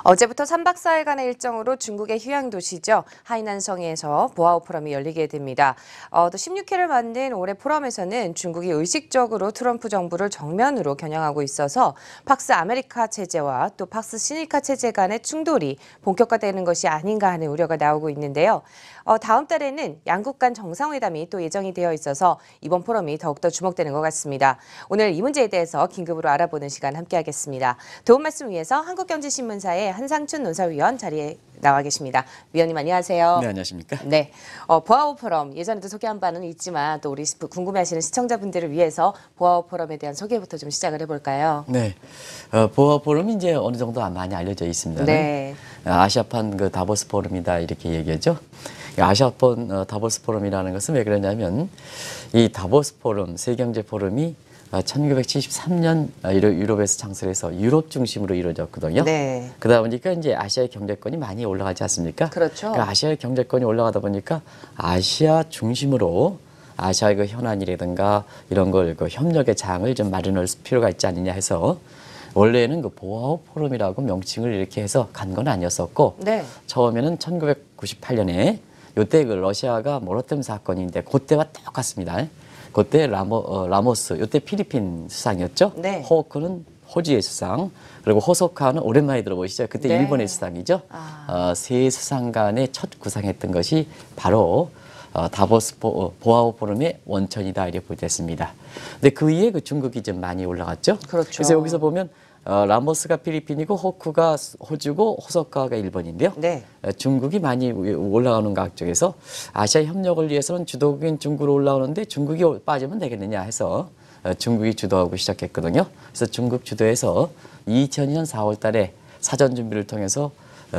어제부터 3박 4일간의 일정으로 중국의 휴양 도시죠. 하이난성에서 보아오 포럼이 열리게 됩니다. 또 16회를 만든 올해 포럼에서는 중국이 의식적으로 트럼프 정부를 정면으로 겨냥하고 있어서 팍스 아메리카 체제와 또 팍스 시니카 체제 간의 충돌이 본격화되는 것이 아닌가 하는 우려가 나오고 있는데요. 다음 달에는 양국 간 정상회담이 또 예정이 되어 있어서 이번 포럼이 더욱더 주목되는 것 같습니다. 오늘 이 문제에 대해서 긴급으로 알아보는 시간 함께하겠습니다. 도움 말씀 위해서 한국경제신문사의 한상춘 논설위원 자리에 나와 계십니다. 위원님 안녕하세요. 네, 안녕하십니까? 네, 보아오 포럼 예전에도 소개한 바는 있지만 또 우리 궁금해하시는 시청자분들을 위해서 보아오 포럼에 대한 소개부터 좀 시작을 해볼까요? 네, 보아오 포럼이 이제 어느 정도 많이 알려져 있습니다. 네. 아시아판 그 다보스 포럼이다 이렇게 얘기하죠. 아시아판 다보스 포럼이라는 것은 왜 그러냐면 이 다보스 포럼, 세계경제 포럼이 1973년 유럽에서 창설해서 유럽 중심으로 이루어졌거든요. 네. 그러다 보니까 이제 아시아의 경제권이 많이 올라가지 않습니까? 그렇죠. 그러니까 아시아의 경제권이 올라가다 보니까 아시아 중심으로 아시아의 그 현안이라든가 이런 걸 그 협력의 장을 좀 마련할 필요가 있지 않느냐 해서 원래는 그 보아오 포럼이라고 명칭을 이렇게 해서 간 건 아니었었고 네. 처음에는 1998년에 요때 그 러시아가 모라토리엄 사건인데 그때와 똑같습니다. 그때 라모스, 요때 필리핀 수상이었죠. 네. 호크는 호주의 수상, 그리고 호소카는 오랜만에 들어보시죠. 그때 네. 일본의 수상이죠. 세 수상 간에 첫 구상했던 것이 바로 다보스 보아오 포럼의 원천이다 이렇게 보겠습니다. 근데 그 위에 그 중국이 좀 많이 올라갔죠. 그렇죠. 그래서 여기서 보면 라모스가 필리핀이고 호크가 호주고 호소카가 일본인데요. 네. 중국이 많이 올라가는 각 쪽에서 아시아 협력을 위해서는 주도국인 중국으로 올라오는데 중국이 빠지면 되겠느냐 해서 중국이 주도하고 시작했거든요. 그래서 중국 주도해서 2002년 4월 달에 사전 준비를 통해서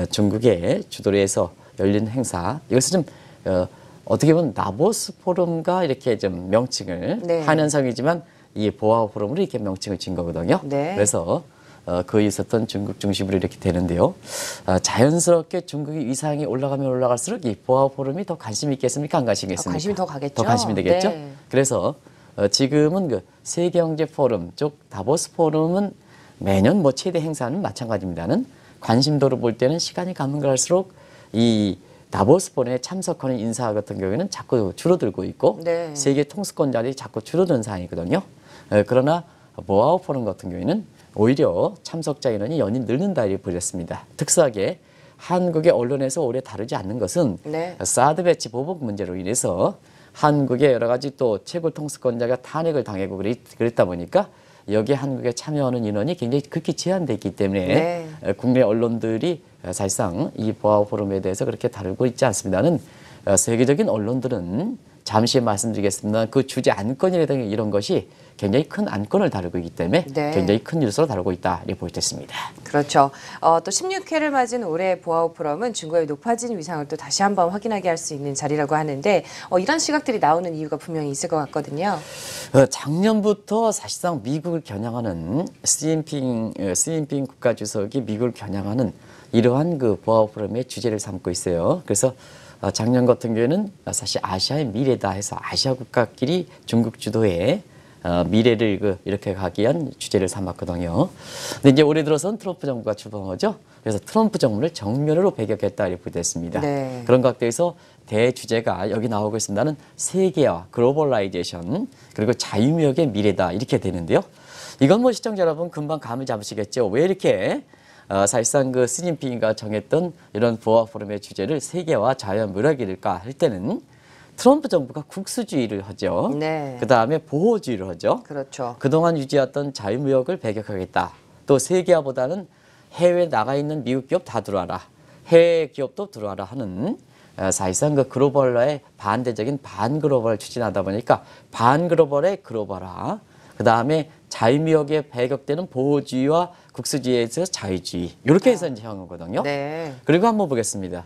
중국의 주도를 해서 열린 행사. 이것을 좀 어떻게 보면 다보스 포럼과 이렇게 좀 명칭을 네. 한현상이지만 이 보아오 포럼으로 이렇게 명칭을 진 거거든요. 네. 그래서 거기 있었던 중국 중심으로 이렇게 되는데요. 자연스럽게 중국이 위상이 올라가면 올라갈수록 이 보아오 포럼이 더 관심 있겠습니까? 안 관심 있겠습니까? 관심이 더 가겠죠. 더 관심이 되겠죠. 네. 그래서 지금은 그 세계경제 포럼 쪽 다보스 포럼은 매년 뭐 최대 행사는 마찬가지입니다는 관심도로 볼 때는 시간이 가면 갈수록 이 다보스 포럼에 참석하는 인사 같은 경우에는 자꾸 줄어들고 있고 네. 세계 통수권자들이 자꾸 줄어드는 상황이거든요. 그러나 보아오 포럼 같은 경우에는 오히려 참석자 인원이 연이 늘는다 이렇게 보였습니다. 특수하게 한국의 언론에서 오래 다루지 않는 것은 네. 사드 배치 보복 문제로 인해서 한국의 여러 가지 또 최고 통수권자가 탄핵을 당하고 그랬다 보니까 여기에 한국에 참여하는 인원이 굉장히 극히 제한되어 있기 때문에 네. 국내 언론들이 사실상 이 보아오 포럼에 대해서 그렇게 다루고 있지 않습니다는 세계적인 언론들은 잠시 말씀드리겠습니다. 그 주제 안건이라든가 이런 것이 굉장히 큰 안건을 다루고 있기 때문에 네. 굉장히 큰 뉴스로 다루고 있다 이렇게 보겠습니다. 그렇죠. 또 16회를 맞은 올해 보아오 포럼은 중국의 높아진 위상을 또 다시 한번 확인하게 할 수 있는 자리라고 하는데 이런 시각들이 나오는 이유가 분명히 있을 것 같거든요. 작년부터 사실상 미국을 겨냥하는 시진핑 국가주석이 미국을 겨냥하는 이러한 그 보아오 포럼의 주제를 삼고 있어요. 그래서 작년 같은 경우에는 사실 아시아의 미래다 해서 아시아 국가끼리 중국 주도의 미래를 이렇게 가기 위한 주제를 삼았거든요. 근데 이제 올해 들어서는 트럼프 정부가 출범하죠. 그래서 트럼프 정부를 정면으로 배격했다 이렇게 됐습니다. 네. 그런 각도에서 대주제가 여기 나오고 있습니다는 세계화, 글로벌라이제이션 그리고 자유무역의 미래다 이렇게 되는데요. 이건 뭐 시청자 여러분 금방 감을 잡으시겠죠. 왜 이렇게 사실상 그 시진핑이가 정했던 이런 보아오 포럼의 주제를 세계화, 자유무역일까 할 때는 트럼프 정부가 국수주의를 하죠. 네. 그다음에 보호주의를 하죠. 그렇죠. 그동안 유지했던 자유무역을 배격하겠다. 또 세계화보다는 해외에 나가 있는 미국 기업 다 들어와라. 해외 기업도 들어와라 하는 사실상 그 글로벌화의 반대적인 반글로벌을 추진하다 보니까 반글로벌의 글로벌화. 그다음에 자유무역에 배격되는 보호주의와 국수주의에서 자유주의. 이렇게 해서 이제 한 거거든요. 네. 그리고 한번 보겠습니다.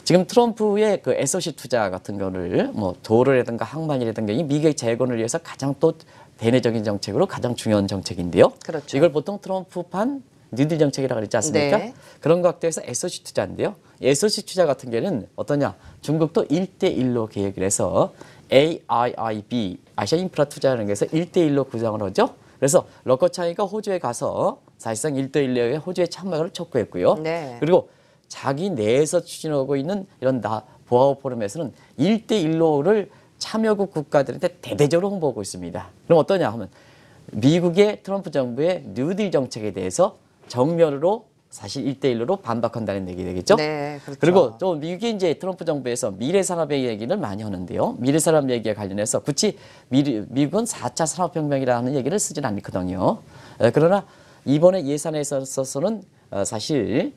지금 트럼프의 그 SOC 투자 같은 거를 뭐 도로라든가 항만이라든가 이 미국의 재건을 위해서 가장 또 대내적인 정책으로 가장 중요한 정책인데요. 그렇죠. 이걸 보통 트럼프판 뉴딜 정책이라고 그랬지 않습니까? 네. 그런 각도에서 SOC 투자인데요. SOC 투자 같은 경우에는 어떠냐? 중국도 1대1로 계획을 해서 AIIB, 아시아 인프라 투자라는 게서 1대1로 구성을 하죠. 그래서 러커차이가 호주에 가서 사실상 1대1의 호주의 참가를 촉구했고요. 네. 그리고 자기 내에서 추진하고 있는 이런 보아우 포럼에서는 1대1로를 참여국 국가들한테 대대적으로 홍보하고 있습니다. 그럼 어떠냐 하면 미국의 트럼프 정부의 뉴딜 정책에 대해서 정면으로 사실 1대1로 반박한다는 얘기 되겠죠. 네, 그렇죠. 그리고 또 미국이 이제 트럼프 정부에서 미래 산업의 얘기를 많이 하는데요. 미래 산업 얘기에 관련해서 굳이 미국은 4차 산업혁명이라는 얘기를 쓰진 않거든요. 그러나 이번에 예산에 있어서는 사실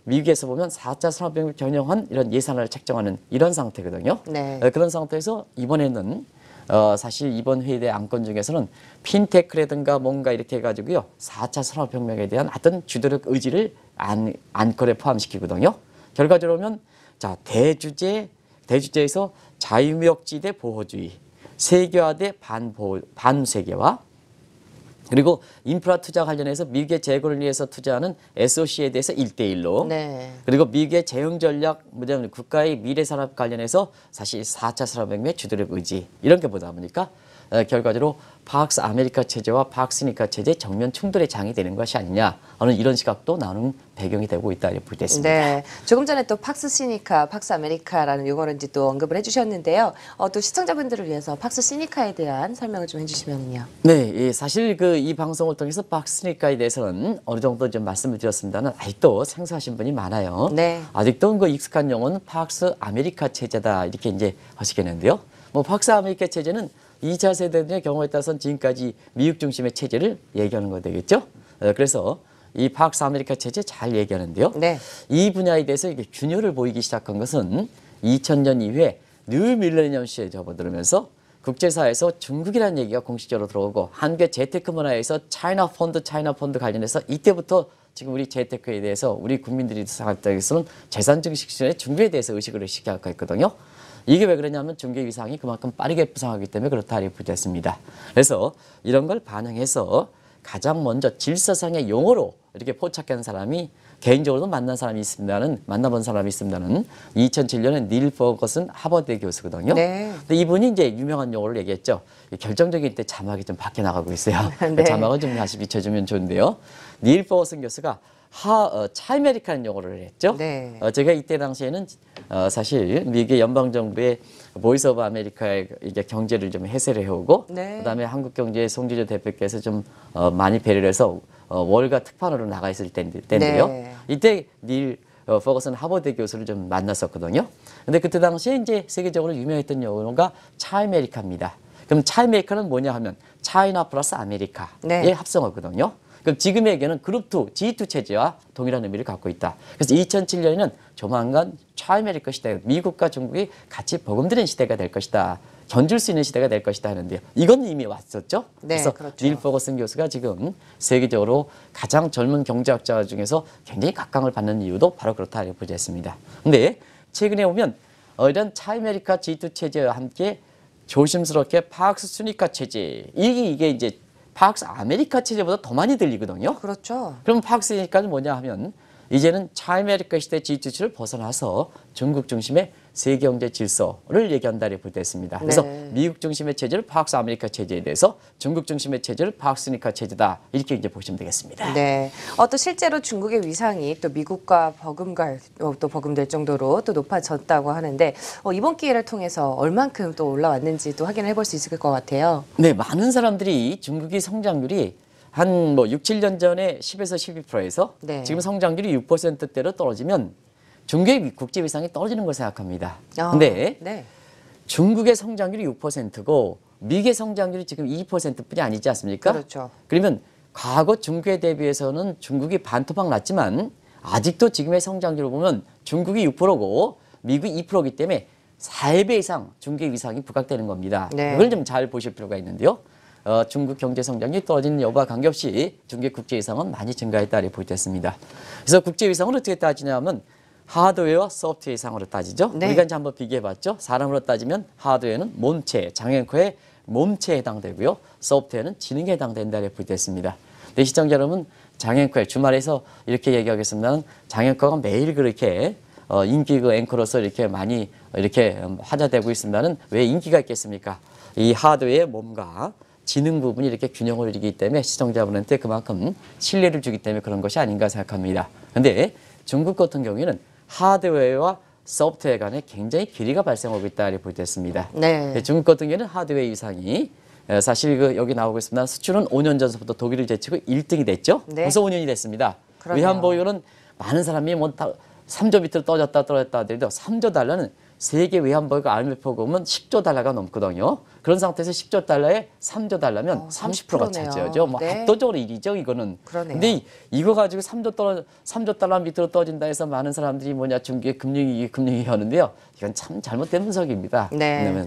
미국에서 보면 4차 산업혁명을 겨냥한 이런 예산을 책정하는 이런 상태거든요. 네. 그런 상태에서 이번에는 사실 이번 회의의 안건 중에서는 핀테크라든가 뭔가 이렇게 해가지고요. 4차 산업혁명에 대한 어떤 주도적 의지를 안건에 포함시키거든요. 결과적으로 보면 자 대주제에서 자유무역지대 보호주의, 세계화대 반세계화, 그리고 인프라 투자 관련해서 미국의 재건을 위해서 투자하는 SOC에 대해서 1대1로 네. 그리고 미국의 재형 전략, 뭐냐면 국가의 미래 산업 관련해서 사실 4차 산업혁명의 주도적 의지 이런 게 보다 보니까 결과적으로 팍스 아메리카 체제와 팍스니까 체제 정면 충돌의 장이 되는 것이 아니냐 하는 이런 시각도 나오는 배경이 되고 있다 이렇게 볼 때 있습니다. 네, 조금 전에 또 팍스 시니카, 팍스 아메리카라는 용어를 이제 또 언급을 해주셨는데요. 또 시청자분들을 위해서 팍스 시니카에 대한 설명을 좀 해주시면요. 네, 예, 사실 이 방송을 통해서 팍스니까에 대해서는 어느 정도 좀 말씀을 드렸습니다는 아직도 생소하신 분이 많아요. 네. 아직도 그 익숙한 용어는 팍스 아메리카 체제다 이렇게 이제 하시겠는데요. 뭐 팍스 아메리카 체제는 2차 세대의 경우에 따라서는 지금까지 미국 중심의 체제를 얘기하는 거 되겠죠. 그래서 이 팍스 아메리카 체제 잘 얘기하는데요. 네. 이 분야에 대해서 이게 균열을 보이기 시작한 것은 2000년 이후에 뉴 밀레니엄 시대에 접어들면서 국제사회에서 중국이라는 얘기가 공식적으로 들어오고 한국의 재테크 문화에서 차이나 펀드 관련해서 이때부터 지금 우리 재테크에 대해서 우리 국민들이 생각하기에서는 재산 증식 시절에 중국에 대해서 의식을 시작하고 있거든요. 이게 왜 그러냐면 중국의 위상이 그만큼 빠르게 부상하기 때문에 그렇다 이렇게 됐습니다. 그래서 이런 걸 반영해서 가장 먼저 질서상의 용어로 이렇게 포착한 사람이 개인적으로도 만나본 사람이 있습니다는 2007년에 닐 퍼거슨 하버드 교수거든요. 네. 근데 이분이 이제 유명한 용어를 얘기했죠. 결정적인 때 자막이 좀 바뀌어 나가고 있어요. 네. 자막을 좀 다시 비춰주면 좋은데요. 닐 퍼거슨 교수가 차이메리카는 용어를 했죠. 네. 제가 이때 당시에는 사실 미국의 연방정부의 보이스 오브 아메리카의 이게 경제를 좀 해설을 해오고 네. 그다음에 한국경제의 송지효 대표께서 좀 많이 배려를 해서 월가 특판으로 나가 있을 때인데요. 네. 이때 닐 퍼거슨 하버드 교수를 좀 만났었거든요. 근데 그때 당시에 이제 세계적으로 유명했던 용어가 차이메리카입니다. 그럼 차이메리카는 뭐냐 하면 차이나 플러스 아메리카의 네. 합성어거든요. 그럼 지금에게는 그룹 2, G2 체제와 동일한 의미를 갖고 있다. 그래서 2007년에는 조만간 차이메리카 시대, 미국과 중국이 같이 버금드는 시대가 될 것이다. 견줄 수 있는 시대가 될 것이다 하는데요. 이건 이미 왔었죠. 네, 그래서 그렇죠. 닐 퍼거슨 교수가 지금 세계적으로 가장 젊은 경제학자 중에서 굉장히 각광을 받는 이유도 바로 그렇다 이렇게 보겠습니다. 근데 최근에 보면 이런 차이메리카 G2 체제와 함께 조심스럽게 팍스 순위카 체제 이게 이제 팍스 아메리카 체제보다 더 많이 들리거든요. 그렇죠. 그럼 팍스니까는 뭐냐 하면 이제는 차이메리카 시대 G2를 벗어나서 중국 중심의 세계경제 질서를 얘기한다고 볼 때 있습니다. 그래서 네. 미국 중심의 체제를 팍스 아메리카 체제에 대해서 중국 중심의 체제를 팍스니카 체제다 이렇게 이제 보시면 되겠습니다. 네. 또 실제로 중국의 위상이 또 미국과 또 버금될 정도로 또 높아졌다고 하는데 이번 기회를 통해서 얼만큼 또 올라왔는지도 확인해 볼 수 있을 것 같아요. 네, 많은 사람들이 중국의 성장률이 한 6, 7년 전에 10에서 12%에서 네. 지금 성장률이 6%대로 떨어지면 중국의 국제 위상이 떨어지는 걸 생각합니다. 아, 근데 네. 중국의 성장률이 6%고 미국의 성장률이 지금 2%뿐이 아니지 않습니까? 그렇죠. 그러면 과거 중국에 대비해서는 중국이 반토막 났지만 아직도 지금의 성장률을 보면 중국이 6%고 미국이 2%이기 때문에 4배 이상 중국의 위상이 부각되는 겁니다. 네. 그걸 좀 잘 보실 필요가 있는데요. 중국 경제 성장이 떨어지는 여부와 관계없이 중국의 국제 위상은 많이 증가했다 이렇게 볼 때 있습니다. 그래서 국제 위상을 어떻게 따지냐면 하드웨어와 소프트웨어 이상으로 따지죠. 네. 우리가 이제 한번 비교해봤죠. 사람으로 따지면 하드웨어는 몸체, 장애인코의 몸체에 해당되고요. 소프트웨어는 지능에 해당된다 이렇게 볼 때 있습니다. 네, 시청자 여러분, 장애인코의 주말에서 이렇게 얘기하겠습니다. 장애인코가 매일 그렇게 인기 앵커로서 이렇게 많이 이렇게 화제되고 있습니다는 왜 인기가 있겠습니까? 이 하드웨어의 몸과 지능 부분이 이렇게 균형을 이루기 때문에 시청자분한테 그만큼 신뢰를 주기 때문에 그런 것이 아닌가 생각합니다. 그런데 중국 같은 경우에는 하드웨어와 소프트웨어 간에 굉장히 괴리가 발생하고 있다 이렇게 보겠습니다. 네. 중국 같은 경우에는 하드웨어 이상이 사실 여기 나오고 있습니다. 수출은 5년 전부터 독일을 제치고 1등이 됐죠. 네. 벌써 5년이 됐습니다. 그러네요. 외환보유는 많은 사람이 뭐 3조 밑으로 떨어졌다 하더라도 3조 달러는 세계 외환보유가 IMF 보면 10조 달러가 넘거든요. 그런 상태에서 10조 달러에 3조 달러면 30%가 30%네요. 차지하죠. 뭐 네. 압도적으로 일이죠, 이거는. 그러네요. 근데 이거 가지고 3조 달러 밑으로 떨어진다 해서 많은 사람들이 뭐냐 중국의 금융위기 하는데요. 이건 참 잘못된 분석입니다. 네.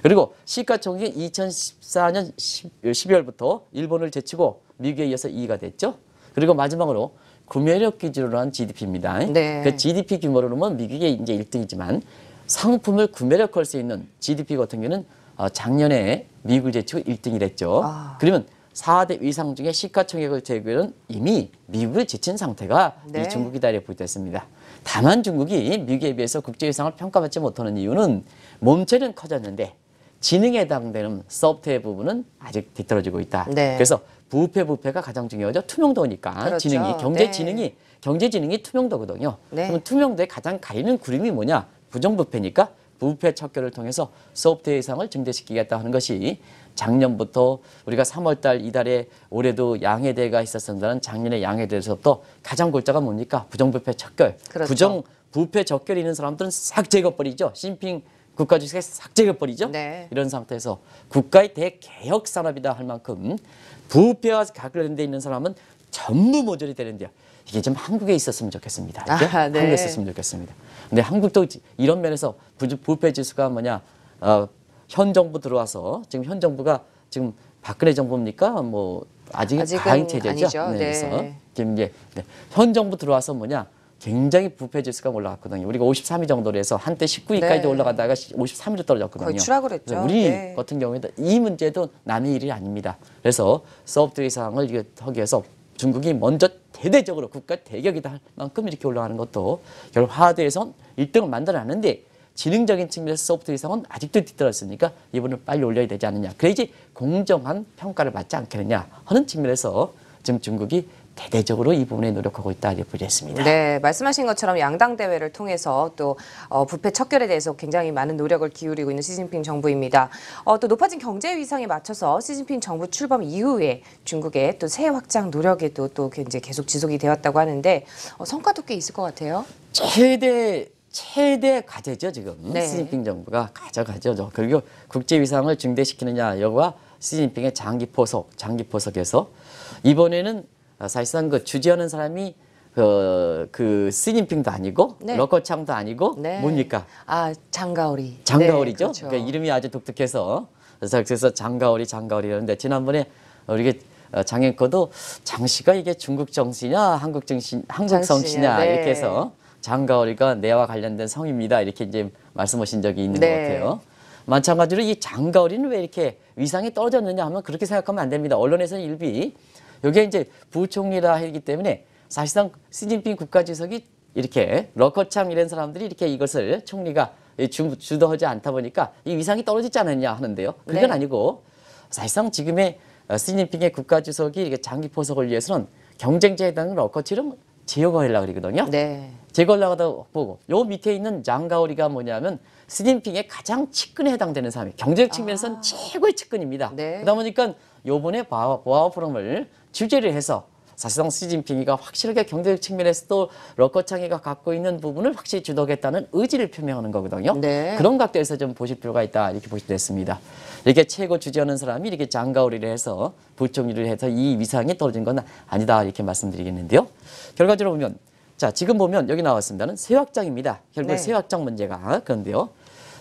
그리고 시가총액이 2014년 12월부터 일본을 제치고 미국에 이어서 2위가 됐죠. 그리고 마지막으로 구매력 기준으로 한 GDP입니다. 네. 그 GDP 규모로 보면 미국이 이제 1등이지만 상품을 구매력 할 수 있는 GDP 같은 경우는 작년에 미국을 제치고 1등이 됐죠. 그러면 4대 위상 중에 시가총액을 제외하고는 이미 미국을 제친 상태가 네. 이 중국이다 이렇게 보겠습니다. 다만 중국이 미국에 비해서 국제 위상을 평가받지 못하는 이유는 몸체는 커졌는데 지능에 해당되는 소프트웨어 부분은 아직 뒤떨어지고 있다. 네. 그래서 부패가 가장 중요하죠. 투명도니까 그렇죠. 지능이 경제 지능이 투명도거든요. 네. 그러면 투명도에 가장 가리는 구름이 뭐냐? 부정부패니까 부패 척결을 통해서 소프트웨어 이상을 증대시키겠다 하는 것이 작년부터 우리가 3월달 이달에 올해도 양해대가 있었습니다는 작년에 양해대에서부터 가장 골자가 뭡니까? 부정부패 척결. 그렇죠. 부패 척결이 있는 사람들은 싹 제거버리죠. 시진핑 국가주석에 싹 제거버리죠. 네. 이런 상태에서 국가의 대개혁 산업이다 할 만큼 부패와 관련돼 있는 사람은 전부 모조리 되는데요. 이게 좀 한국에 있었으면 좋겠습니다. 네. 한국에 있었으면 좋겠습니다. 근데 한국도 이런 면에서 부패 지수가 뭐냐 현 정부 들어와서 지금 현 정부가 지금 박근혜 정부입니까? 뭐 아직은 가행 체제죠. 아니죠. 네, 그래서 네. 지금 이제 현 정부 들어와서 뭐냐 굉장히 부패 지수가 올라갔거든요. 우리가 53위 정도로 해서 한때 19위까지 네. 올라가다가 53위로 떨어졌거든요. 거의 추락을 했죠. 그래서 우리 네. 같은 경우에도 이 문제도 남의 일이 아닙니다. 그래서 소프트웨어 상을 하기 위해서 중국이 먼저 대대적으로 국가 대격이다 할 만큼 이렇게 올라가는 것도 결국 하드에선 1등을 만들어놨는데 지능적인 측면에서 소프트웨어 이상은 아직도 뒤떨어졌으니까 이번을 빨리 올려야 되지 않느냐. 그래야지 공정한 평가를 받지 않겠느냐 하는 측면에서 지금 중국이 대대적으로 이 부분에 노력하고 있다 이렇게 보겠습니다. 네, 말씀하신 것처럼 양당 대회를 통해서 또 부패 척결에 대해서 굉장히 많은 노력을 기울이고 있는 시진핑 정부입니다. 또 높아진 경제 위상에 맞춰서 시진핑 정부 출범 이후에 중국의 또 세해 확장 노력에도 또 이제 계속 지속이 되었다고 하는데 성과도 꽤 있을 것 같아요. 최대 과제죠 지금 네. 시진핑 정부가 가져가죠. 그리고 국제 위상을 증대시키느냐 여과 시진핑의 장기 포석에서 이번에는 사실상 그 주재하는 사람이 그 시진핑도 아니고 네. 러커창도 아니고 네. 뭡니까? 장가오리. 장가오리죠. 네, 그렇죠. 그러니까 이름이 아주 독특해서 그래서 장가오리라는데 지난번에 우리 장앵커도 장씨가 이게 중국 정씨냐 한국 성씨냐 네. 이렇게 해서 장가오리가 내와 관련된 성입니다. 이렇게 이제 말씀하신 적이 있는 네. 것 같아요. 마찬가지로 이 장가오리는 왜 이렇게 위상이 떨어졌느냐 하면 그렇게 생각하면 안 됩니다. 언론에서는 일비 여기에 이제 부총리라 하기 때문에 사실상 시진핑 국가주석이 이렇게 러커창 이런 사람들이 이렇게 이것을 총리가 주도하지 않다 보니까 이 위상이 떨어지지 않았냐 하는데요. 그건 네. 아니고 사실상 지금의 시진핑의 국가주석이 이렇게 장기 포석을 위해서는 경쟁자에 대한 러커치를 제거하려고 그러거든요. 네. 제거하려다 보고 요 밑에 있는 장가오리가 뭐냐면 시진핑의 가장 측근에 해당되는 사람이 경제적 측면에서는 최고의 측근입니다. 네. 그러다 보니까 요번에 보아오 포럼을 주재를 해서 사실상 시진핑이가 확실하게 경제적 측면에서도 러커창이가 갖고 있는 부분을 확실히 주도하겠다는 의지를 표명하는 거거든요. 네. 그런 각도에서 좀 보실 필요가 있다 이렇게 보시면 됐습니다. 이렇게 최고 주재하는 사람이 이렇게 장가오리를 해서 부총리를 해서 이 위상이 떨어진 건 아니다 이렇게 말씀드리겠는데요. 결과적으로 보면 자 지금 보면 여기 나왔습니다는 세확장입니다. 결국 네. 세확장 문제가 그런데요.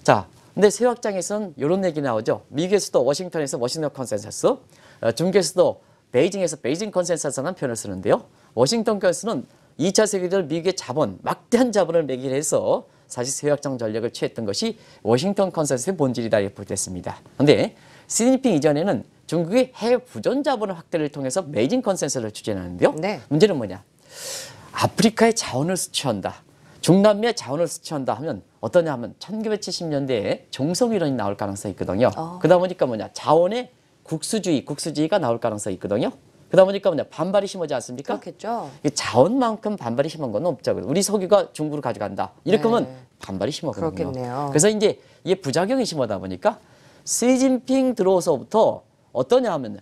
자 근데 세확장에서는 이런 얘기 나오죠. 미국의 수도 워싱턴에서 워싱턴 컨센서스, 중국의 수도 베이징에서 베이징 컨센서스라는 표현을 쓰는데요. 워싱턴 컨센서스는 2차 세계대전 미국의 자본, 막대한 자본을 매개해서 사실 세확장 전략을 취했던 것이 워싱턴 컨센서스의 본질이다 이렇게 보겠습니다. 그런데 시진핑 이전에는 중국의 해외 부전 자본의 확대를 통해서 베이징 컨센서스를 추진하는데요. 네. 문제는 뭐냐? 아프리카의 자원을 수취한다. 중남미의 자원을 수취한다 하면 어떠냐 하면 1970년대에 종성이론이 나올 가능성이 있거든요. 그러다 보니까 뭐냐? 자원의 국수주의가 나올 가능성이 있거든요. 그러다 보니까 뭐냐 반발이 심하지 않습니까? 그렇겠죠. 이 자원만큼 반발이 심한 건 없죠. 우리 석유가 중국으로 가져간다. 이렇게 하면 네. 반발이 심하거든요. 그렇겠네요. 그래서 이제 이게 부작용이 심하다 보니까 시진핑 들어서부터 어떠냐 하면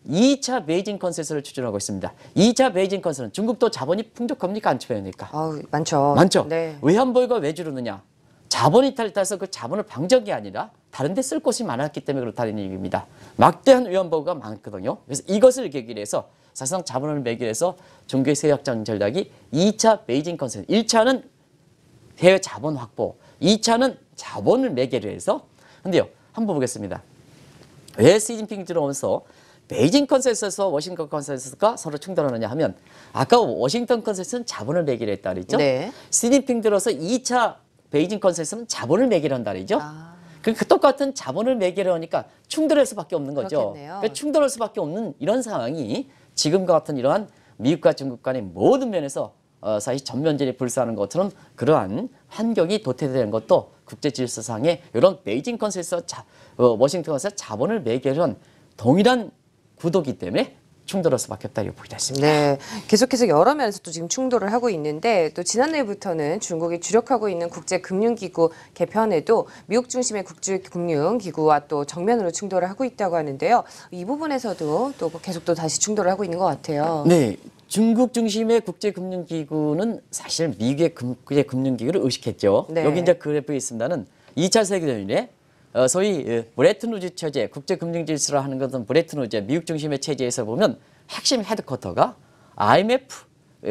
2차 베이징 컨센서스를 추진하고 있습니다. 2차 베이징 컨센서스는 중국도 자본이 풍족합니까? 안 풍족합니까? 많죠. 많죠. 네. 외환보유가 왜 줄어드냐? 자본이 탈타서 그 자본을 방적이 게 아니라 다른 데 쓸 곳이 많았기 때문에 그렇다는 얘기입니다. 막대한 외환보유가 많거든요. 그래서 이것을 계기로 해서 사실상 자본을 매개해서 중국의 세약장 전략이 2차 베이징 컨센서스. 1차는 해외 자본 확보, 2차는 자본을 매개로 해서. 근데요, 한번 보겠습니다. 왜 시진핑이 들어오면서 베이징 컨센서스와 워싱턴 컨센서스가 서로 충돌하느냐 하면 아까 워싱턴 컨센서스는 자본을 매개로 했다 그랬죠. 네. 시진핑 들어서 2차 베이징 컨센서스는 자본을 매개로 한다 그랬죠. 그러니까 똑같은 자본을 매개로 하니까 충돌할 수밖에 없는 거죠. 그렇겠네요. 그러니까 충돌할 수밖에 없는 이런 상황이 지금과 같은 이러한 미국과 중국 간의 모든 면에서 사실 전면전이 불사하는 것처럼 그러한 환경이 도태되는 것도 국제 질서상의 이런 베이징 컨센서스, 워싱턴 컨센서스 자본을 매개로 한 동일한 구도기 때문에 충돌할 수밖에 없다 이렇게 보기 됐습니다. 네, 계속해서 여러 면에서 또 지금 충돌을 하고 있는데 또 지난해부터는 중국이 주력하고 있는 국제금융기구 개편에도 미국 중심의 국제금융기구와 또 정면으로 충돌을 하고 있다고 하는데요. 이 부분에서도 또 계속 또 다시 충돌을 하고 있는 것 같아요. 네, 중국 중심의 국제금융기구는 사실 미국의 국제금융기구를 의식했죠. 네. 여기 이제 그래프에 있습니다는 2차 세계대전 이래 소위 브레튼 우즈 체제, 국제금융 질서를 하는 것은 브레튼 우즈 미국 중심의 체제에서 보면 핵심 헤드쿼터가 IMF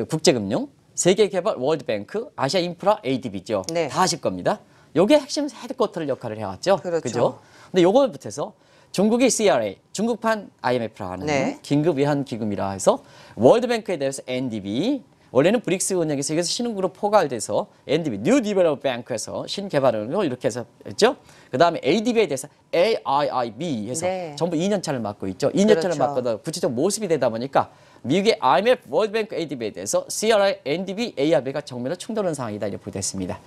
국제금융, 세계개발 월드뱅크, 아시아 인프라 ADB죠. 네. 다 아실 겁니다. 요게 핵심 헤드쿼터를 역할을 해왔죠. 그렇죠. 그죠? 근데 요걸 붙여서 중국이 CRA, 중국판 IMF라 하는 네. 긴급 외환 기금이라 해서 월드뱅크에 대해서 NDB, 원래는 브릭스 은행이 세계에서 신흥그룹 포괄돼서 NDB, 뉴 디벨롭 뱅크에서 신개발을 이렇게 해서 했죠. 그다음에 ADB에 대해서 AIIB 해서 네. 전부 2년 차를 맡고 있죠. 2년 차를 그렇죠. 맡고도 구체적 모습이 되다 보니까 미국의 IMF, 월드뱅크, ADB에 대해서 CRI, NDB, AIB가 정면으로 충돌하는 상황이다 이렇게 보겠습니다.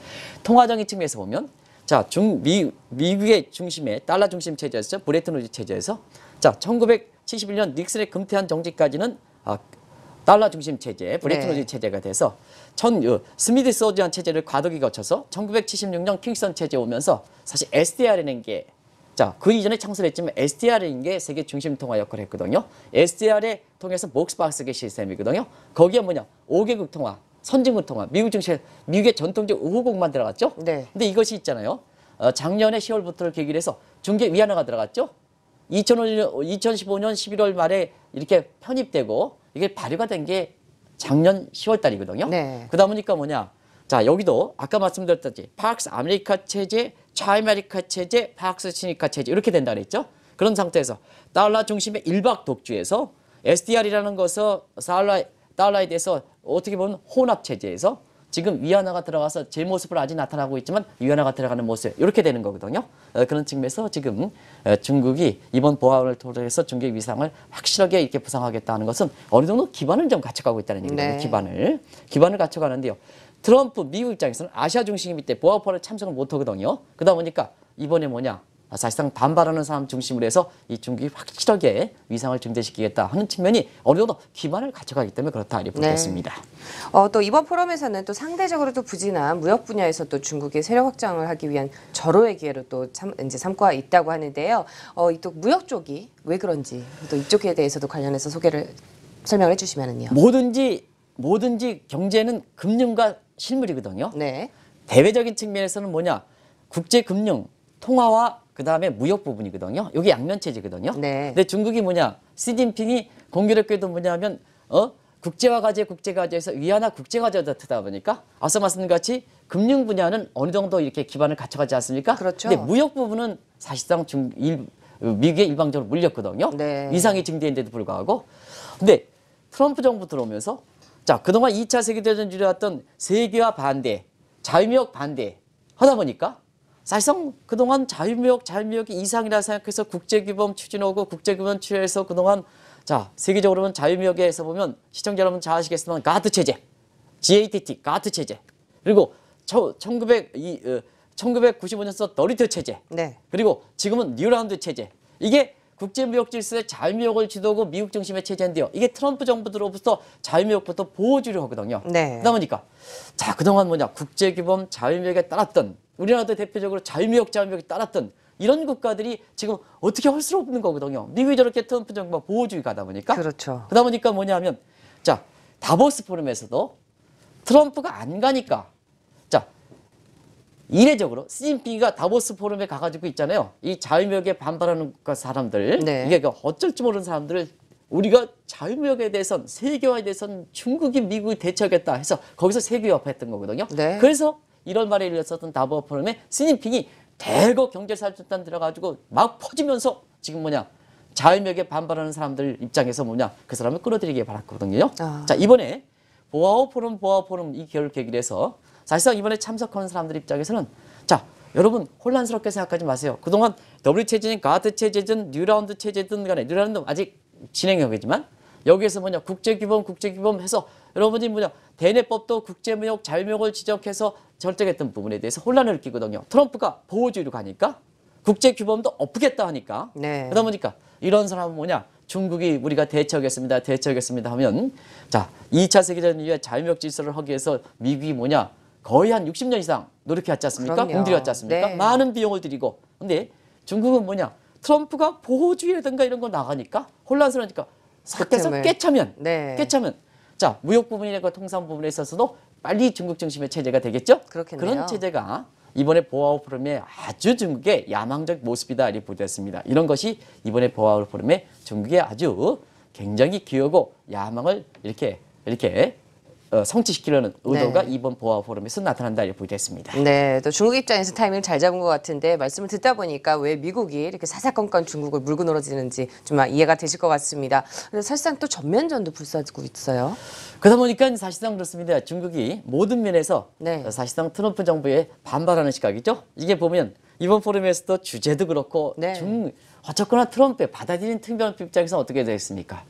통화적인 측면에서 보면 자, 미국의 중심의 달러 중심 체제에서 브레튼 우즈 체제에서 자, 1971년 닉슨의 금태한 정지까지는 달러 중심 체제, 브레튼 우즈 네. 체제가 돼서 스미드 소지안 체제를 과도기 거쳐서 1976년 킹스턴 체제 오면서 사실 SDR이라는 게 자, 그 이전에 창설했지만 SDR인 게 세계 중심 통화 역할을 했거든요. SDR에 통해서 목스박스계 시스템이거든요. 거기에 뭐냐? 5개국 통화, 선진국 통화, 미국 중심, 미국의 전통적 우호국만 들어갔죠. 네. 근데 이것이 있잖아요. 작년에 10월부터를 계기로 해서 중개 위안화가 들어갔죠. 2015년 11월 말에 이렇게 편입되고 이게 발효가 된 게 작년 10월 달이거든요. 네. 그러다 보니까 뭐냐. 자, 여기도 아까 말씀드렸듯이 팍스 아메리카 체제, 차이메리카 체제, 팍스 시니카 체제 이렇게 된다 그랬죠. 그런 상태에서 달러 중심의 일박 독주에서 SDR이라는 것은 달러에 대해서 어떻게 보면 혼합 체제에서 지금 위안화가 들어가서 제 모습을 아직 나타나고 있지만 위안화가 들어가는 모습 이렇게 되는 거거든요. 그런 측면에서 지금 중국이 이번 보안을 통해서 중국의 위상을 확실하게 이렇게 부상하겠다는 것은 어느 정도 기반을 좀 갖춰가고 있다는 얘기거든요. 네. 기반을 갖춰가는데요. 트럼프 미국 입장에서는 아시아 중심이기 때문에 보아포를 참석을 못하거든요. 그러다 보니까 이번에 뭐냐. 사실상 반발하는 사람 중심으로 해서 이 중국이 확실하게 위상을 증대시키겠다 하는 측면이 어느 정도 기반을 갖춰가기 때문에 그렇다 이렇게 보겠습니다. 또 이번 포럼에서는 또 상대적으로 또 부진한 무역 분야에서 또 중국이 세력 확장을 하기 위한 절호의 기회로 또 이제 삼고 있다고 하는데요. 이 또 무역 쪽이 왜 그런지 또 이쪽에 대해서도 관련해서 설명을 해주시면은요. 뭐든지 경제는 금융과 실물이거든요. 네. 대외적인 측면에서는 뭐냐? 국제 금융, 통화와 그다음에 무역 부분이거든요. 여기 양면 체제거든요. 네. 근데 중국이 뭐냐? 시진핑이 공교롭게도 뭐냐면 국제화 과제에서 위안화 국제과제가 되다 보니까 앞서 말씀드린 같이 금융 분야는 어느 정도 이렇게 기반을 갖춰가지 않습니까? 그렇죠. 근데 무역 부분은 사실상 미국에 일방적으로 물렸거든요. 네. 위상이 증대했는데도 불구하고. 근데 트럼프 정부 들어오면서 자, 그동안 2차 세계대전 주려왔던 세계화 반대, 자유무역 반대 하다 보니까 사실상 그동안 자유무역이 이상이라 생각해서 국제규범 추진하고 국제규범 추진해서 그동안 자, 세계적으로는 자유무역에서 보면 시청자 여러분 잘 아시겠지만 가트 체제, GATT, 가트 체제, 그리고 1995년서 너리트 체제, 네. 그리고 지금은 뉴라운드 체제. 이게 국제무역 질서의 자유무역을 지도하고 미국 중심의 체제인데요. 이게 트럼프 정부 들어부터 자유무역부터 보호주의를 하거든요. 네. 그러다 보니까 자 그동안 국제규범 자유무역에 따랐던 우리나라도 대표적으로 자유무역에 따랐던 이런 국가들이 지금 어떻게 할 수 없는 거거든요. 미국이 저렇게 트럼프 정부가 보호주의 가다 보니까. 그렇죠. 그러다 보니까 뭐냐면 자 다보스 포럼에서도 트럼프가 안 가니까 자 이례적으로 시진핑이가 다보스 포럼에 가가지고 있잖아요. 이 자유무역에 반발하는 사람들 네. 이게 어쩔 줄 모르는 사람들을 우리가 자유무역에 대해선 세계화에 대해선 중국이 미국이 대처하겠다 해서 거기서 세계화했던 거거든요. 네. 그래서 1월 말에 열렸었던 다보스 포럼에 시진핑이 대거 경제살출단 들어가지고 막 퍼지면서 지금 자유무역에 반발하는 사람들 입장에서 그 사람을 끌어들이게 바랐거든요. 자 이번에 보아오 포럼 이 개월 계기로 해서 사실상 이번에 참석하는 사람들 입장에서는 자 여러분 혼란스럽게 생각하지 마세요. 그동안 W 체제든 가드 체제든 뉴라운드 체제든 간에 뉴라운드 아직 진행형이지만 여기에서 국제규범 해서 여러분이 대내법도 국제무역 자유무역을 지적해서 절정했던 부분에 대해서 혼란을 느끼거든요. 트럼프가 보호주의로 가니까 국제규범도 엎으겠다 하니까 네. 그러다 보니까 이런 사람은 중국이 우리가 대처하겠습니다 하면 자 2차 세계대전 이후에 자유무역 질서를 하기 위해서 미국이 거의 한 60년 이상 노력해왔지 않습니까? 그럼요. 공들여왔지 않습니까? 네. 많은 비용을 들이고 근데 중국은 트럼프가 보호주의라든가 이런 거 나가니까 혼란스러우니까 싹해서 그 틈을. 깨차면 네. 자 무역 부분이나 통상 부분에 있어서도 빨리 중국 중심의 체제가 되겠죠? 그렇겠네요. 그런 체제가 이번에 보아오 포럼의 아주 중국의 야망적 모습이다 이렇게 보도했습니다. 이런 것이 이번에 보아오 포럼의 중국의 아주 굉장히 기여고 야망을 이렇게 성취시키려는 의도가 네. 이번 보아오 포럼에서 나타난다 이렇게 보도했습니다. 네, 또 중국 입장에서 타이밍을 잘 잡은 것 같은데 말씀을 듣다 보니까 왜 미국이 이렇게 사사건건 중국을 물고 늘어지는지 좀 이해가 되실 것 같습니다. 그래서 사실상 또 전면전도 불사르고 있어요. 그러다 보니까 사실상 그렇습니다. 중국이 모든 면에서 네. 사실상 트럼프 정부에 반발하는 시각이죠. 이게 보면 이번 포럼에서도 주제도 그렇고 네. 어쨌거나 트럼프의 받아들이는 트럼프 입장에서 어떻게 되겠습니까?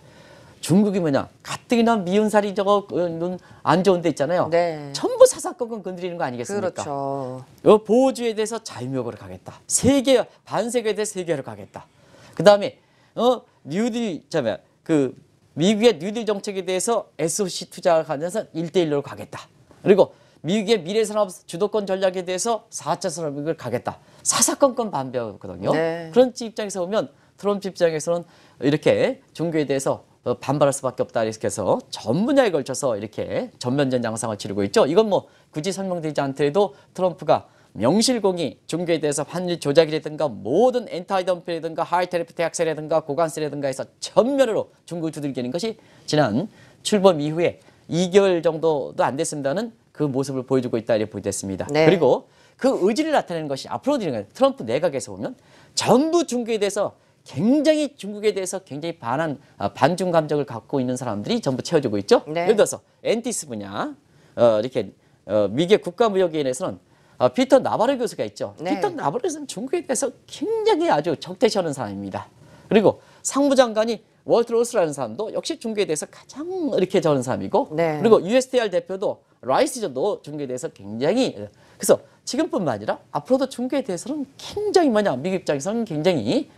중국이 가뜩이나 미운 살이 눈 안 좋은 데 있잖아요. 네. 전부 사사건건 건드리는 거 아니겠습니까? 그렇죠. 보호주의에 대해서 자유무역으로 가겠다. 반세계에 대해서 세계화로 가겠다. 그 다음에 미국의 뉴딜 정책에 대해서 SOC 투자를 하면서 1대1로 가겠다. 그리고 미국의 미래산업 주도권 전략에 대해서 4차 산업을 가겠다. 사사건건 반대하거든요. 네. 그런 입장에서 보면 트럼프 입장에서는 이렇게 중국에 대해서 반발할 수밖에 없다. 이렇게 해서 전 분야에 걸쳐서 이렇게 전면전 양상을 치르고 있죠. 이건 굳이 설명드리지 않더라도 트럼프가 명실공히 중국에 대해서 환율 조작이라든가 모든 엔타이덤프라든가 하이테리프 태학세라든가 고관세라든가 해서 전면으로 중국을 두들기는 것이 지난 출범 이후에 2개월 정도도 안 됐습니다는 그 모습을 보여주고 있다 이렇게 보여졌습니다. 네. 그리고 그 의지를 나타내는 것이 앞으로 트럼프 내각에서 보면 전부 중국에 대해서 굉장히 반중 감정을 갖고 있는 사람들이 전부 채워주고 있죠. 네. 예를 들어서 엔티스 분야 미국의 국가무역위원회에서는 피터 나바로 교수가 있죠. 네. 피터 나바로 교수는 중국에 대해서 굉장히 아주 적대시하는 사람입니다. 그리고 상무장관이 월트 로스라는 사람도 역시 중국에 대해서 가장 이렇게 저는 사람이고 네. 그리고 USTR 대표도 라이스저도 중국에 대해서 굉장히 그래서 지금뿐만 아니라 앞으로도 중국에 대해서는 굉장히 미국 입장에서는 굉장히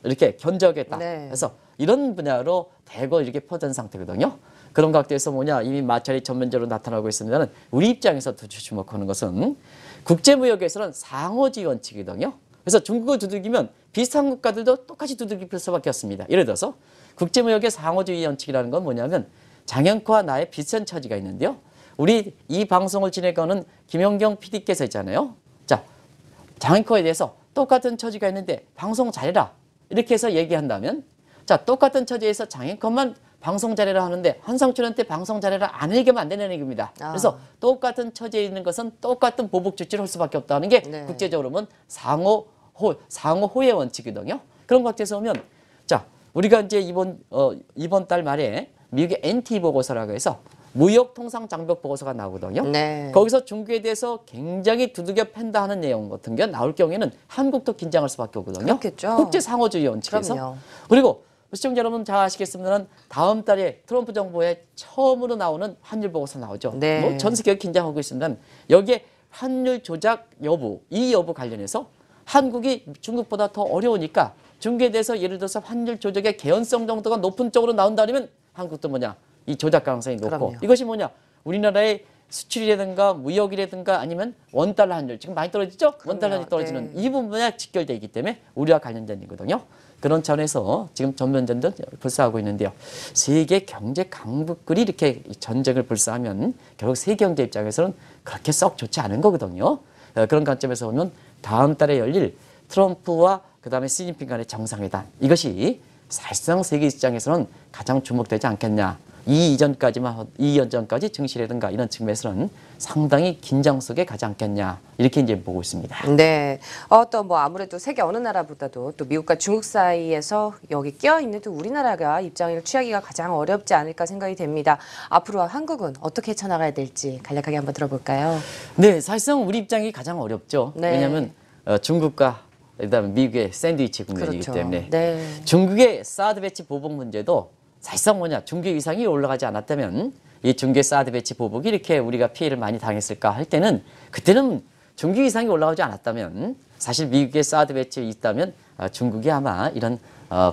이렇게 견제하겠다. 네. 그래서 이런 분야로 대거 이렇게 퍼진 상태거든요. 그런 각도에서 이미 마찰이 전면적으로 나타나고 있습니다는 우리 입장에서 주목하는 것은 국제무역에서는 상호주의 원칙이거든요. 그래서 중국을 두들기면 비슷한 국가들도 똑같이 두들길 수밖에 없습니다. 예를 들어서 국제무역의 상호주의 원칙이라는 건 뭐냐면 장현커와 나의 비슷한 처지가 있는데요. 우리 이 방송을 진행하는 김영경 PD께서 있잖아요. 자, 장현커에 대해서 똑같은 처지가 있는데 방송 잘해라 이렇게 해서 얘기한다면 자 똑같은 처지에서 장애컷만 방송 잘해라 하는데 한상철한테 방송 잘해라 안 얘기하면 안 되는 얘기입니다. 그래서 똑같은 처지에 있는 것은 똑같은 보복 조치를 할 수밖에 없다는 게 네. 국제적으로 보면 상호 호의 원칙이거든요. 그런 각도에서 보면 자 우리가 이제 이번 달 말에 미국의 NT 보고서라고 해서 무역 통상 장벽 보고서가 나오거든요. 네. 거기서 중국에 대해서 굉장히 두들겨 팬다 하는 내용 같은 게 나올 경우에는 한국도 긴장할 수밖에 없거든요. 그렇겠죠. 국제 상호주의 원칙에서. 그럼요. 그리고 시청자 여러분 잘 아시겠습니다만 다음 달에 트럼프 정부에 처음으로 나오는 환율 보고서 나오죠. 네. 전 세계가 긴장하고 있습니다. 여기에 환율 조작 여부, 이 여부 관련해서 한국이 중국보다 더 어려우니까 중국에 대해서 예를 들어서 환율 조작의 개연성 정도가 높은 쪽으로 나온다면 한국도 뭐냐 이 조작 가능성이 높고 그럼요. 이것이 뭐냐 우리나라의 수출이라든가 무역이라든가 아니면 원달러 환율 지금 많이 떨어지죠? 원달러 환율이 떨어지는 이 부분에 직결되어 있기 때문에 우리와 관련된 일이거든요. 그런 차원에서 지금 전면전도 불사하고 있는데요. 세계 경제 강국들이 이렇게 전쟁을 불사하면 결국 세계 경제 입장에서는 그렇게 썩 좋지 않은 거거든요. 그런 관점에서 보면 다음 달에 열릴 트럼프와 그다음에 시진핑 간의 정상회담 이것이 사실상 세계 입장에서는 가장 주목되지 않겠냐. 이 이전까지 증시라든가 이런 측면에서는 상당히 긴장 속에 가지 않겠냐 이렇게 이제 보고 있습니다. 네. 또 뭐 아무래도 세계 어느 나라보다도 또 미국과 중국 사이에서 여기 끼어 있는 또 우리나라가 입장을 취하기가 가장 어렵지 않을까 생각이 됩니다. 앞으로 한국은 어떻게 쳐나가야 될지 간략하게 한번 들어볼까요? 네, 사실상 우리 입장이 가장 어렵죠. 네. 왜냐하면 중국과 그다음에 미국의 샌드위치 국면이기 그렇죠. 때문에 네. 중국의 사드 배치 보복 문제도 사실상 뭐냐 중국의 위상이 올라가지 않았다면 이 중국의 사드 배치 보복이 이렇게 우리가 피해를 많이 당했을까 할 때는 그때는 중국 위상이 올라가지 않았다면 사실 미국의 사드 배치 있다면 중국이 아마 이런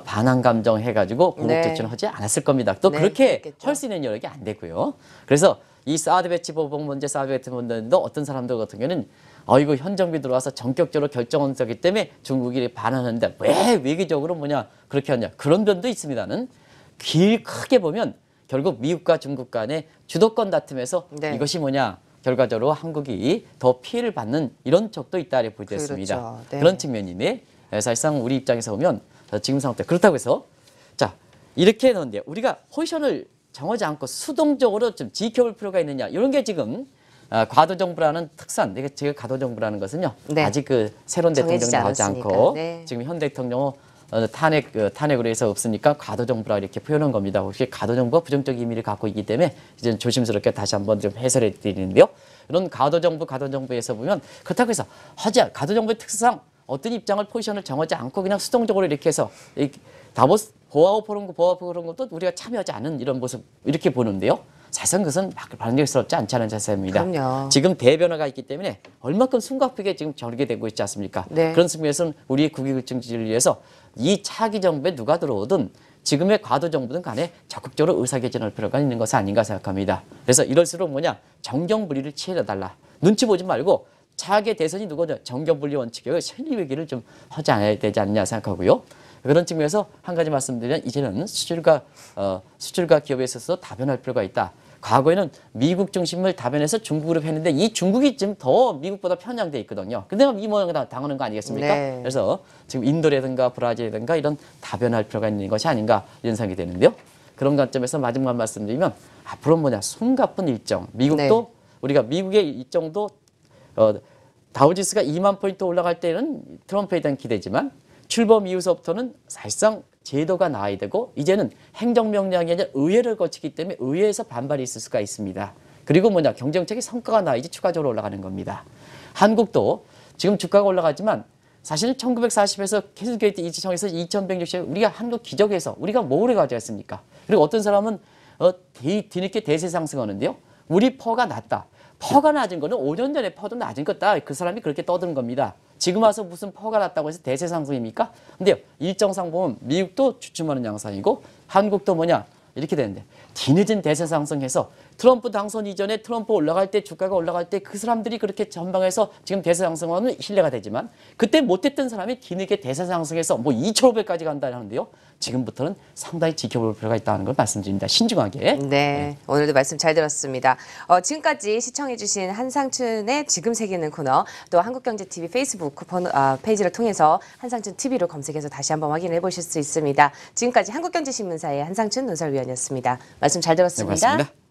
반항 감정 해가지고 보복 조치는 하지 않았을 겁니다. 또 네, 그렇게 그랬겠죠. 할 수 있는 여력이 안 되고요. 그래서 이 사드 배치 보복 문제, 사드 배치 문제도 어떤 사람들 같은 경우는 이거 현 정부 들어와서 전격적으로 결정한 거기 때문에 중국이 반하는데 왜 외교적으로 뭐냐 그렇게 하냐 그런 면도 있습니다는 크게 보면 결국 미국과 중국 간의 주도권 다툼에서 네. 이것이 뭐냐 결과적으로 한국이 더 피해를 받는 이런 적도 있다 이렇게 볼 수 있습니다. 그렇죠. 네. 그런 측면인데 사실상 우리 입장에서 보면 지금 상태 그렇다고 해서 자 이렇게 했는데 우리가 포지션을 정하지 않고 수동적으로 좀 지켜볼 필요가 있느냐 이런 게 지금 과도 정부라는 특산, 제가 과도 정부라는 것은요 네. 아직 그 새로운 대통령 정해지지 나오지 않았으니까. 않고 네. 지금 현 대통령 탄핵으로 해서 없으니까 과도 정부라 이렇게 표현한 겁니다. 혹시 과도 정부가 부정적 의미를 갖고 있기 때문에 이제 조심스럽게 다시 한번 좀 해설해 드리는데요. 이런 과도 정부에서 보면 그렇다고 해서 과도 정부의 특성 어떤 입장을 포지션을 정하지 않고 그냥 수동적으로 이렇게 해서 이 다보스 보아오 포럼 것도 우리가 참여하지 않은 이런 모습 이렇게 보는데요. 사실상 그것은 반격스럽지 않지 자세입니다. 그럼요. 지금 대변화가 있기 때문에 얼마큼 숨가쁘게 지금 전개되고 있지 않습니까? 네. 그런 측면에서는 우리의 국익을 위해서 이 차기 정부에 누가 들어오든 지금의 과도 정부든 간에 적극적으로 의사결정할 필요가 있는 것이 아닌가 생각합니다. 그래서 이럴수록 뭐냐 정경분리를 취해달라. 눈치 보지 말고 차기 대선이 누구냐 정경분리 원칙에 실리회기를 좀 하지 않아야 되지 않냐 생각하고요. 그런 측면에서 한 가지 말씀드리면 이제는 수출과 기업에 있어서 다변할 필요가 있다. 과거에는 미국 중심을 다변해서 중국으로 했는데 이 중국이 지금 더 미국보다 편향돼 있거든요. 근데 이 모양을 당하는 거 아니겠습니까? 네. 그래서 지금 인도라든가 브라질이라든가 이런 다변할 필요가 있는 것이 아닌가 이런 생각이 되는데요. 그런 관점에서 마지막 말씀드리면 앞으로 뭐냐 숨가쁜 일정. 미국도 네. 우리가 미국의 일정도 다우지수가 2만 포인트 올라갈 때는 트럼프에 대한 기대지만 출범 이후서부터는 사실상 제도가 나와야 되고 이제는 행정명령이 아니라 의회를 거치기 때문에 의회에서 반발이 있을 수가 있습니다. 그리고 뭐냐 경제정책의 성과가 나야지 추가적으로 올라가는 겁니다. 한국도 지금 주가가 올라가지만 사실 1940에서 캐슬게이트 이지청에서 2160 우리가 한국 기적에서 우리가 뭐를 가져왔습니까? 그리고 어떤 사람은 뒤늦게 대세 상승하는데요. 우리 퍼가 낮다. 퍼가 낮은 거는 5년 전에 퍼도 낮은 거다. 그 사람이 그렇게 떠드는 겁니다. 지금 와서 무슨 퍼가 났다고 해서 대세 상승입니까? 근데요. 일정상 보면 미국도 주춤하는 양상이고 한국도 뭐냐? 이렇게 되는데 뒤늦은 대세 상승해서 트럼프 당선 이전에 트럼프 올라갈 때 주가가 올라갈 때 그 사람들이 그렇게 전방해서 지금 대세 상승하면 신뢰가 되지만 그때 못했던 사람이 뒤늦게 대세 상승해서 뭐 2,500까지 간다는데요. 지금부터는 상당히 지켜볼 필요가 있다는 걸 말씀드립니다. 신중하게. 네, 오늘도 말씀 잘 들었습니다. 지금까지 시청해주신 한상춘의 지금 세계는 코너, 또 한국경제TV 페이스북 페이지를 통해서 한상춘 TV로 검색해서 다시 한번 확인해 보실 수 있습니다. 지금까지 한국경제신문사의 한상춘 논설위원이었습니다. 말씀 잘 네, 들었습니다. 고맙습니다.